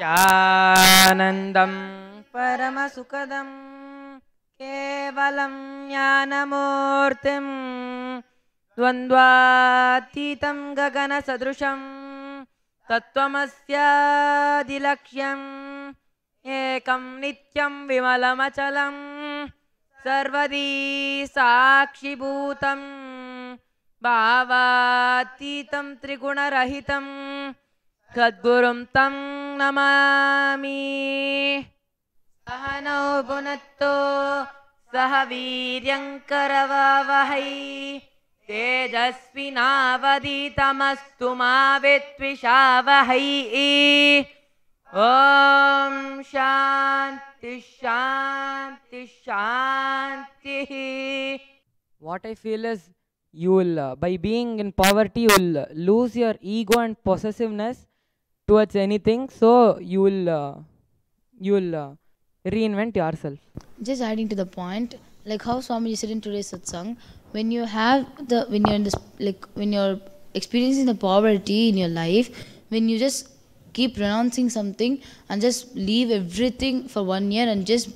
Nithyanandam Paramasukadam Kevalam Jnanamurtim Dvandvatitam Gagana Sadrusham Tattvamasya Dilakhyam Ekam Nityam Vimalamachalam Sarvadi Sakshi Bhutam Bhavatitam Trigunarahitam Sadgurum Tam Namami Sahano Bhunatto Sahaviryankaravavahai Tejasvinavaditamastu ma Vitvishavahi Om Shanti Shanti Shanti. What I feel is you will, by being in poverty, you will lose your ego and possessiveness towards anything. So you will reinvent yourself. Just adding to the point, like how Swamiji said in today's satsang, when you're in this, like when you're experiencing the poverty in your life, when you just keep renouncing something and just leave everything for 1 year and just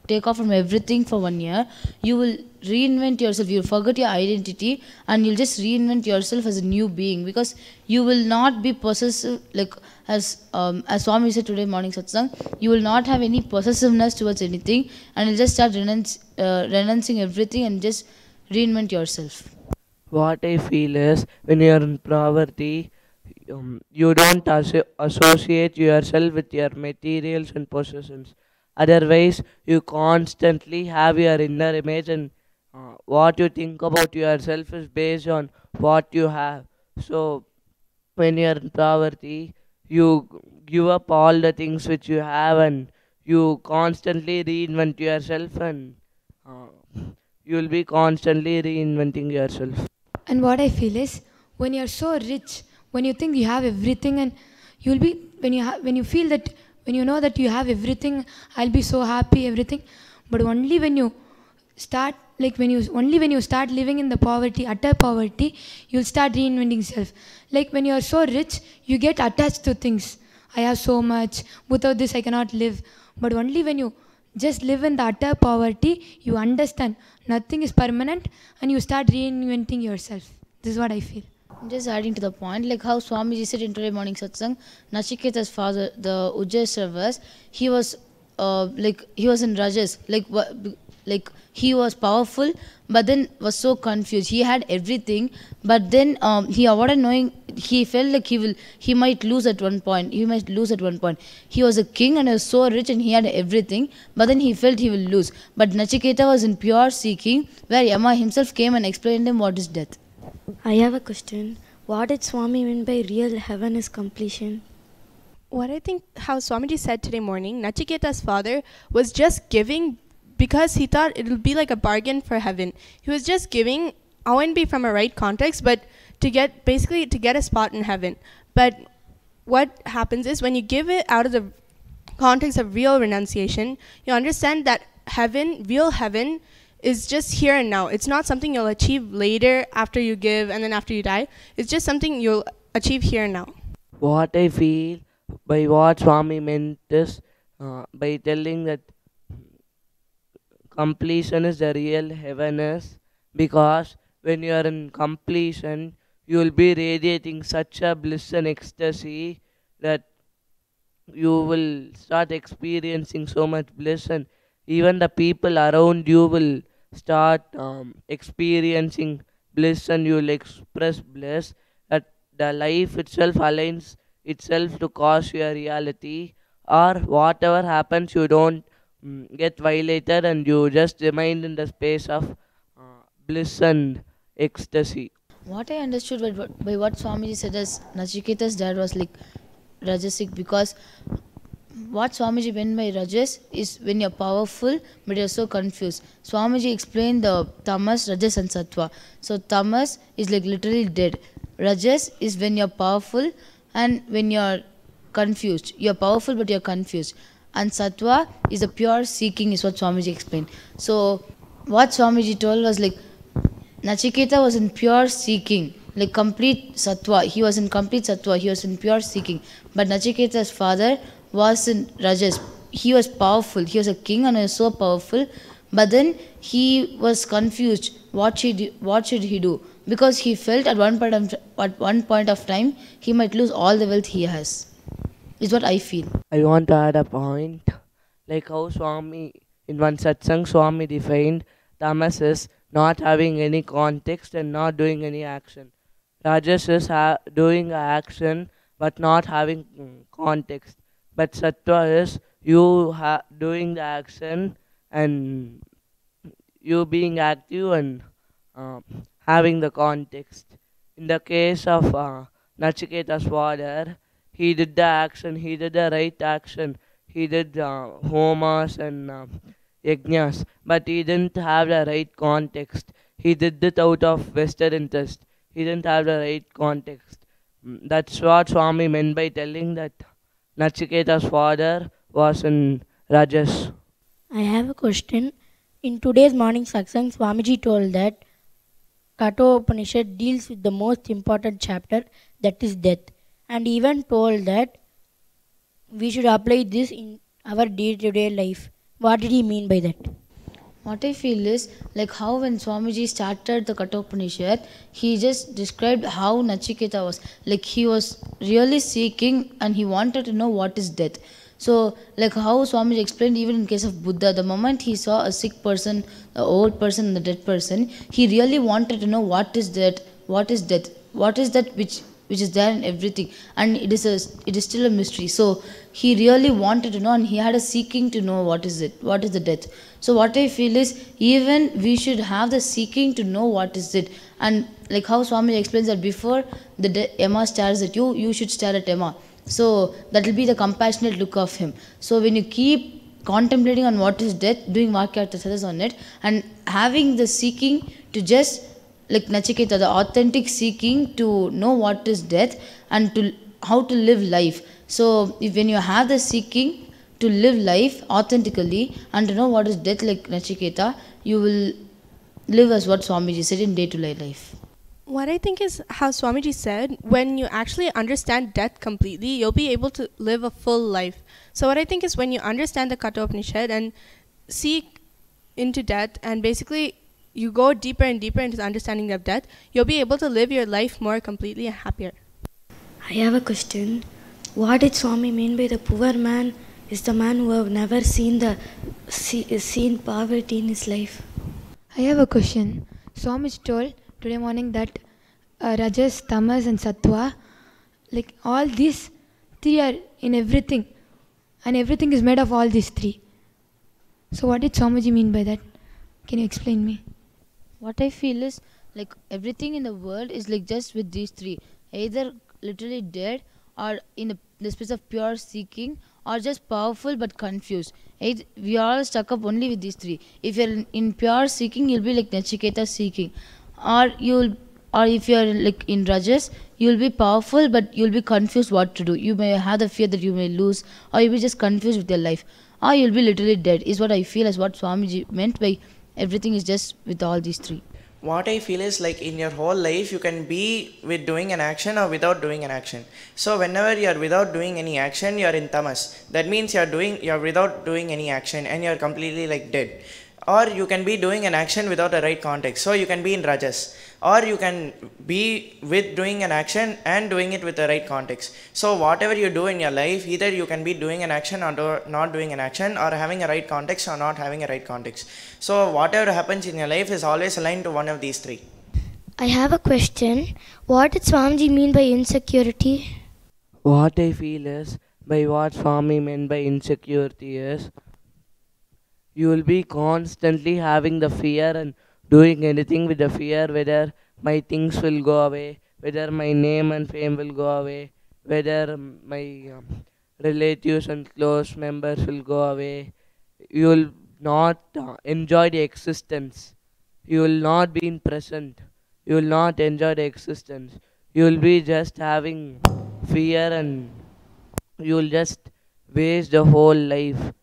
take off from everything for 1 year, you will reinvent yourself. You'll forget your identity and you'll just reinvent yourself as a new being, because you will not be possessive, like as Swami said today morning satsang, you will not have any possessiveness towards anything, and you'll just start renouncing everything and just reinvent yourself. What I feel is, when you are in poverty, you don't associate yourself with your materials and possessions. Otherwise, you constantly have your inner image, and what you think about yourself is based on what you have. So, when you are in poverty, you give up all the things which you have, and you constantly reinvent yourself, and you will be constantly reinventing yourself. And what I feel is, when you're so rich, when you think you have everything, and you'll be when you feel that, when you know that you have everything, I'll be so happy, everything. But only when you start, when you start living in the poverty, utter poverty, you'll start reinventing yourself. Like when you are so rich, you get attached to things. I have so much, without this I cannot live. But only when you just live in the utter poverty, you understand nothing is permanent, and you start reinventing yourself. This is what I feel. Just adding to the point, like how Swamiji said in today morning satsang, Nachiketa's father, the Ujjayi, he was he was in Rajas, like he was powerful, but then was so confused. He had everything, but then he avoided knowing. He felt like he might lose at one point. He was a king and he was so rich and he had everything, but then he felt he will lose. But Nachiketa was in pure seeking, where Yama himself came and explained him what is death. I have a question. What did Swami mean by real heaven is completion? What I think, how Swamiji said today morning, Nachiketa's father was just giving because he thought it would be like a bargain for heaven. He was just giving, I wouldn't be from a right context, but to get a spot in heaven. But what happens is, when you give it out of the context of real renunciation, you understand that heaven, real heaven, is just here and now. It's not something you'll achieve later after you give and then after you die. It's just something you'll achieve here and now. What I feel by what Swami meant is, by telling that completion is the real heaven, because when you are in completion, you will be radiating such a bliss and ecstasy that you will start experiencing so much bliss, and even the people around you will start experiencing bliss, and you will express bliss, that the life itself aligns itself to cause your reality, or whatever happens, you don't get violated, and you just remain in the space of bliss and ecstasy. What I understood by what Swamiji said is, Nachiketa's dad was like Rajasic, because what Swamiji meant by Rajas is when you're powerful but you're so confused. Swamiji explained the Tamas, Rajas and Sattva. So Tamas is like literally dead. Rajas is when you're powerful and when you're confused. You're powerful but you're confused. And Sattva is a pure seeking, is what Swamiji explained. So what Swamiji told was like, Nachiketa was in pure seeking, like complete sattva. He was in complete sattva. He was in pure seeking. But Nachiketa's father was in Rajas. He was powerful. He was a king and he was so powerful. But then he was confused. What should he do? Because he felt at one point of time he might lose all the wealth he has. Is what I feel. I want to add a point. Like how Swami, in one satsang, Swami defined tamas is not having any context and not doing any action. Rajas is doing action but not having context. But sattva is you doing the action and you being active and uh, having the context. In the case of Nachiketa's father, he did the action, he did the right action, he did homas and yajnas, but he didn't have the right context. He did it out of vested interest. He didn't have the right context. That's what Swami meant by telling that Nachiketa's father was in Rajas. I have a question. In today's morning satsang, Swamiji told that Kathopanishad deals with the most important chapter, that is death, and even told that we should apply this in our day-to-day life. What did he mean by that? What I feel is like how when Swamiji started the Kathopanishad, he just described how Nachiketa was. Like he was really seeking and he wanted to know what is death. So like how Swamiji explained even in case of Buddha, the moment he saw a sick person, an old person and a dead person, he really wanted to know what is death, what is death, what is that which is there in everything, and it is still a mystery. So he really wanted to know and he had a seeking to know what is it, what is the death. So what I feel is even we should have the seeking to know what is it. And like how Swami explains that before the Emma stares at you, you should stare at Emma. So that will be the compassionate look of him. So when you keep contemplating on what is death, doing Vaakyaartha Sadhas on it, and having the seeking to just like Nachiketa, the authentic seeking to know what is death and to how to live life. So when you have the seeking to live life authentically and to know what is death like Nachiketa, you will live as what Swamiji said in day-to-day life. What I think is how Swamiji said, when you actually understand death completely, you'll be able to live a full life. So what I think is when you understand the Kathopanishad and seek into death and basically you go deeper and deeper into the understanding of death, you'll be able to live your life more completely and happier. I have a question. What did Swami mean by the poor man is the man who have never seen poverty in his life? I have a question. Swami told today morning that Rajas, Tamas and Sattva, like all these three are in everything, and everything is made of all these three. So what did Swamiji mean by that? Can you explain me? What I feel is like everything in the world is like just with these three, either literally dead or in the space of pure seeking, or just powerful but confused. We are all stuck up only with these three. If you're in pure seeking, you'll be like Nachiketa seeking, or if you're like in Rajas, you'll be powerful but you'll be confused what to do. You may have the fear that you may lose, or you'll be just confused with your life, or you'll be literally dead. Is what I feel as what Swamiji meant by everything is just with all these three. What I feel is like in your whole life you can be with doing an action or without doing an action. So whenever you are without doing any action, you are in tamas. That means you are without doing any action and you are completely like dead. Or you can be doing an action without a right context. So you can be in rajas. Or you can be with doing an action and doing it with the right context. So whatever you do in your life, either you can be doing an action or not doing an action, or having a right context or not having a right context. So whatever happens in your life is always aligned to one of these three. I have a question. What did Swamiji mean by insecurity? What I feel is, by what Swami meant by insecurity is, you will be constantly having the fear and doing anything with the fear, whether my things will go away, whether my name and fame will go away, whether my relatives and close members will go away. You will not enjoy the existence. You will not be in present. You will not enjoy the existence. You will be just having fear and you will just waste the whole life.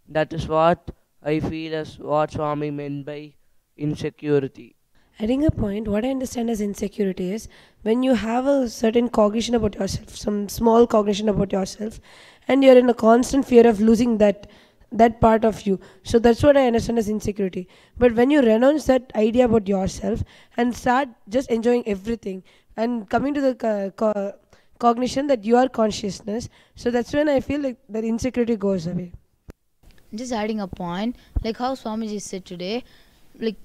That is what I feel as what Swami meant by insecurity. Adding a point, what I understand as insecurity is when you have a certain cognition about yourself, some small cognition about yourself, and you're in a constant fear of losing that part of you. So that's what I understand as insecurity. But when you renounce that idea about yourself and start just enjoying everything and coming to the cognition that you are consciousness, so that's when I feel like that insecurity goes away. Just adding a point, like how Swamiji said today, like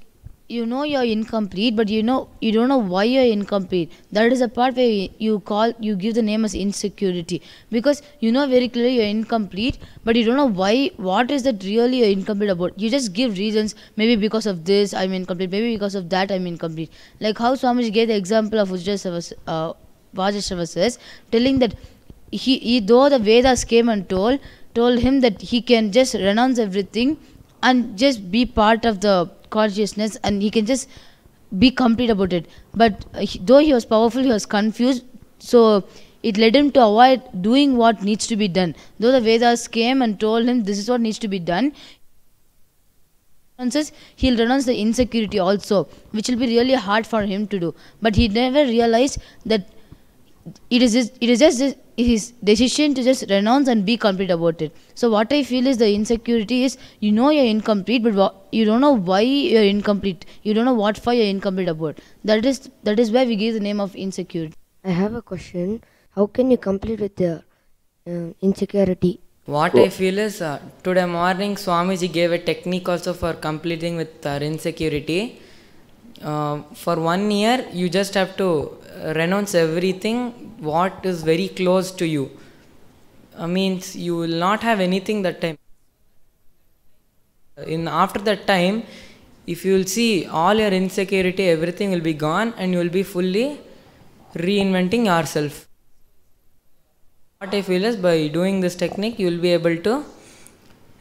you know you're incomplete, but you don't know why you're incomplete. That is the part where you give the name as insecurity, because you know very clearly you're incomplete, but you don't know why. What is that really you're incomplete about? You just give reasons. Maybe because of this I'm incomplete. Maybe because of that I'm incomplete. Like how Swamiji gave the example of Vajrashava says, telling that he though the Vedas came and told him that he can just renounce everything and just be part of the consciousness, and he can just be complete about it. But though he was powerful, he was confused, so it led him to avoid doing what needs to be done. Though the Vedas came and told him this is what needs to be done, he'll renounce the insecurity also, which will be really hard for him to do. But he never realized that it is just his decision to just renounce and be complete about it. So what I feel is the insecurity is, you know you're incomplete, but you don't know why you're incomplete. You don't know what for you're incomplete about. That is why we give the name of insecurity. I have a question. How can you complete with the insecurity? What I feel is today morning Swamiji gave a technique also for completing with our insecurity. For 1 year you just have to renounce everything what is very close to you. Means you will not have anything that time. After that time, if you will see all your insecurity, everything will be gone and you will be fully reinventing yourself. What I feel is by doing this technique you will be able to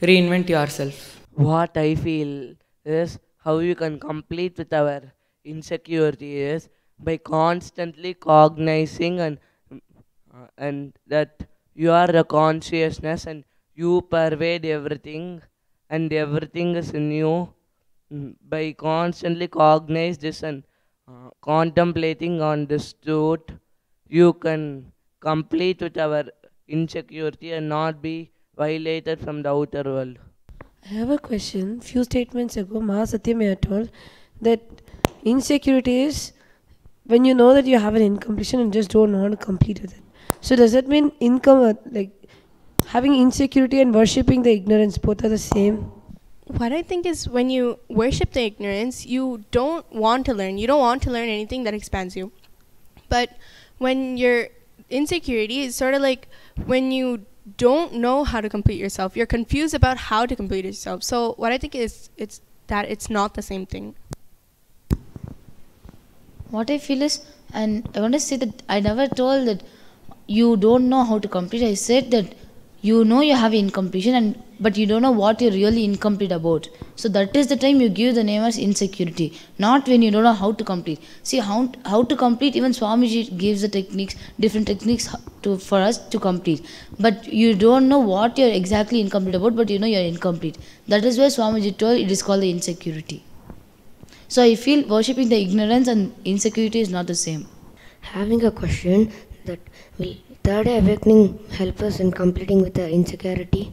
reinvent yourself. What I feel is how you can complete with our insecurity is by constantly cognizing and that you are the consciousness and you pervade everything and everything is in you. By constantly cognize this and contemplating on this truth, you can complete with our insecurity and not be violated from the outer world. I have a question. Few statements ago, Mahasatyamaya told that insecurity is when you know that you have an incompletion and just don't want to complete with it. So does that mean having insecurity and worshipping the ignorance both are the same? What I think is when you worship the ignorance, you don't want to learn. You don't want to learn anything that expands you. But when your insecurity is sort of like when you don't know how to complete yourself. You're confused about how to complete yourself. So what I think is it's not the same thing. What I feel is, and I want to say that I never told that you don't know how to complete. I said that you know you have incompletion, but you don't know what you're really incomplete about. So that is the time you give the name as insecurity, not when you don't know how to complete. See, how to complete, even Swamiji gives the techniques, different techniques for us to complete. But you don't know what you're exactly incomplete about, but you know you're incomplete. That is why Swamiji told it is called the insecurity. So I feel worshipping the ignorance and insecurity is not the same. Having a question, that will third eye awakening help us in completing with the insecurity?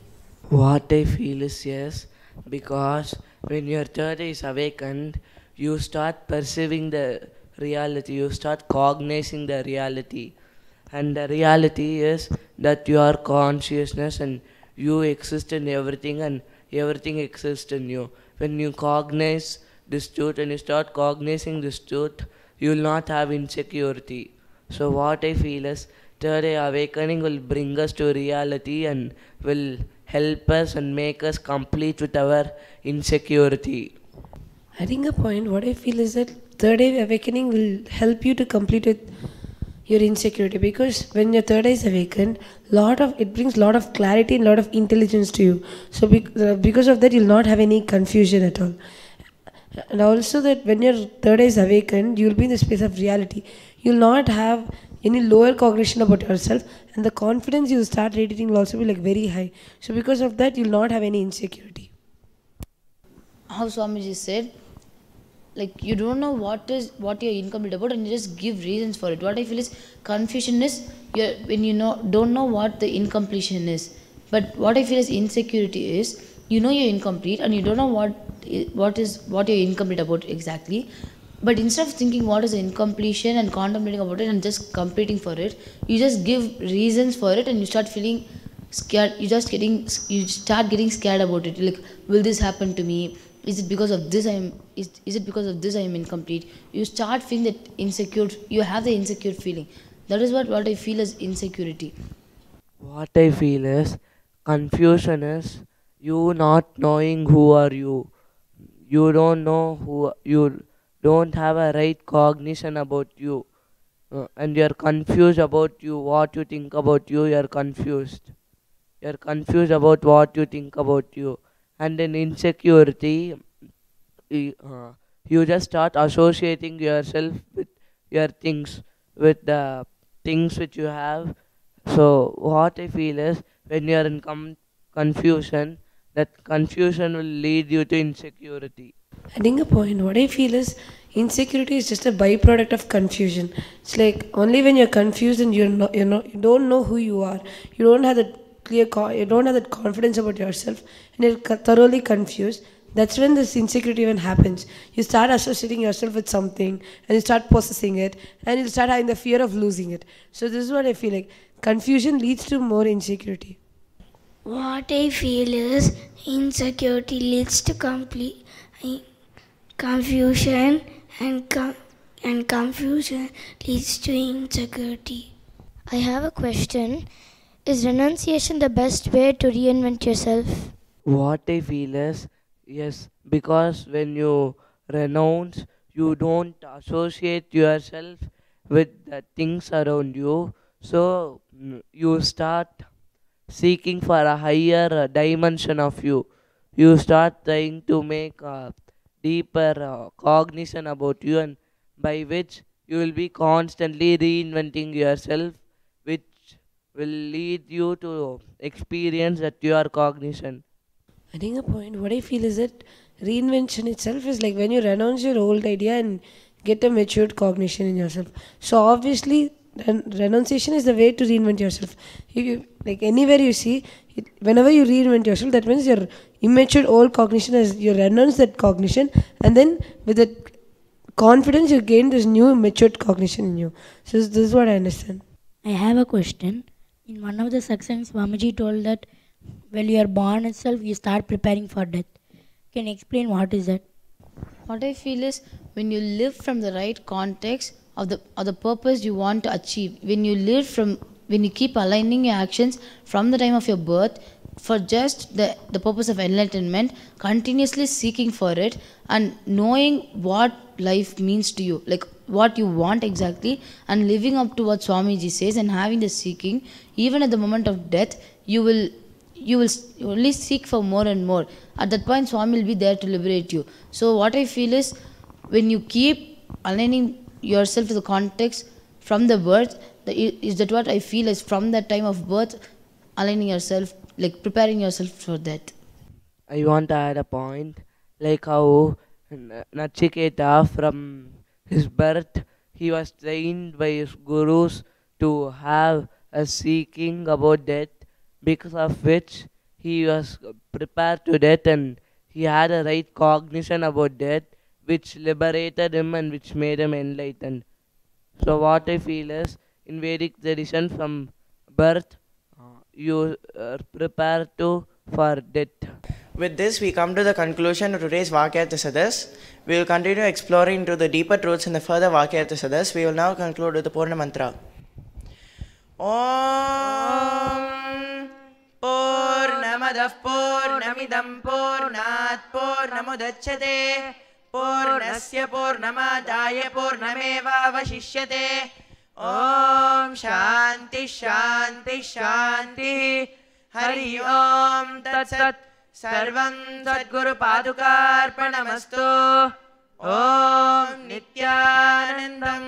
What I feel is yes, because when your third eye is awakened, you start perceiving the reality, you start cognizing the reality. And the reality is that you are consciousness and you exist in everything and everything exists in you. When you cognize this truth and you start cognizing this truth, you will not have insecurity. So what I feel is third eye awakening will bring us to reality and will help us and make us complete with our insecurity. Adding a point, what I feel is that third eye awakening will help you to complete with your insecurity, because when your third eye is awakened, it brings lot of clarity and lot of intelligence to you. So because of that, you'll not have any confusion at all. And also that when your third eye is awakened, you'll be in the space of reality. You'll not have any lower cognition about yourself, and the confidence you'll start radiating will also be like very high. So because of that, you'll not have any insecurity. How Swamiji said, like you don't know what you're incomplete about, and you just give reasons for it. What I feel is confusion is when you don't know what the incompletion is. But what I feel is insecurity is you're incomplete and you don't know what you're incomplete about exactly. But instead of thinking what is the incompletion and contemplating about it and just completing for it, you just give reasons for it and you start feeling scared. You start getting scared about it. Like, will this happen to me? Is it because of this is it because of this I am incomplete? You start feeling that insecure. You have the insecure feeling. That is what I feel as insecurity. What I feel is confusion is you not knowing who are you. You don't know who you don't have a right cognition about you. And you're confused about you, what you think about you, you're confused. You're confused about what you think about you. And in insecurity, you just start associating yourself with your things, with the things which you have. So what I feel is when you are in confusion, that confusion will lead you to insecurity. Adding a point, what I feel is insecurity is just a byproduct of confusion. It's like only when you're confused and you don't know who you are, you don't have that you don't have that confidence about yourself, and you're thoroughly confused. That's when this insecurity even happens. You start associating yourself with something, and you start possessing it, and you start having the fear of losing it. So this is what I feel like. Confusion leads to more insecurity. What I feel is insecurity leads to complete confusion, and confusion leads to insecurity. I have a question. Is renunciation the best way to reinvent yourself? What I feel is yes, because when you renounce, you don't associate yourself with the things around you. So you start seeking for a higher dimension of you. You start trying to make a deeper cognition about you, and by which you will be constantly reinventing yourself, which will lead you to experience that your cognition. Adding a point, what I feel is that reinvention itself is like when you renounce your old idea and get a matured cognition in yourself. So obviously, renunciation is the way to reinvent yourself. Like anywhere you see, whenever you reinvent yourself, that means your immature old cognition is you renounce that cognition, and then with that confidence you gain this new matured cognition in you. So this is what I understand. I have a question. In one of the sections, Swamiji told that when you are born itself, you start preparing for death. Can you explain what is that? What I feel is when you live from the right context of the purpose you want to achieve, when you keep aligning your actions from the time of your birth for just the purpose of enlightenment, continuously seeking for it and knowing what life means to you, like what you want exactly, and living up to what Swamiji says and having the seeking, even at the moment of death, you will only seek for more and more. At that point, Swami will be there to liberate you. So what I feel is when you keep aligning yourself to the context from the birth, is that what I feel is from that time of birth, aligning yourself, like preparing yourself for that. I want to add a point, like how Nachiketa from his birth, he was trained by his gurus to have a seeking about death, because of which he was prepared to death and he had a right cognition about death, which liberated him and which made him enlightened. So what I feel is, in Vedic tradition, from birth, you are prepared for death. With this, we come to the conclusion of today's Vaakyaartha Sadhas. We will continue exploring into the deeper truths in the further Vaakyaartha Sadhas. We will now conclude with the Purna Mantra. Om Purnamadah Purnamidam Purnat Purnamudachyate Purnasya Purnamadaya Purnameva Vashishyate. Om Shanti Shanti Shanti. Hari Om Tat Sat. Sarvam Sadguru Padukarpanamastu. Om Nithyanandam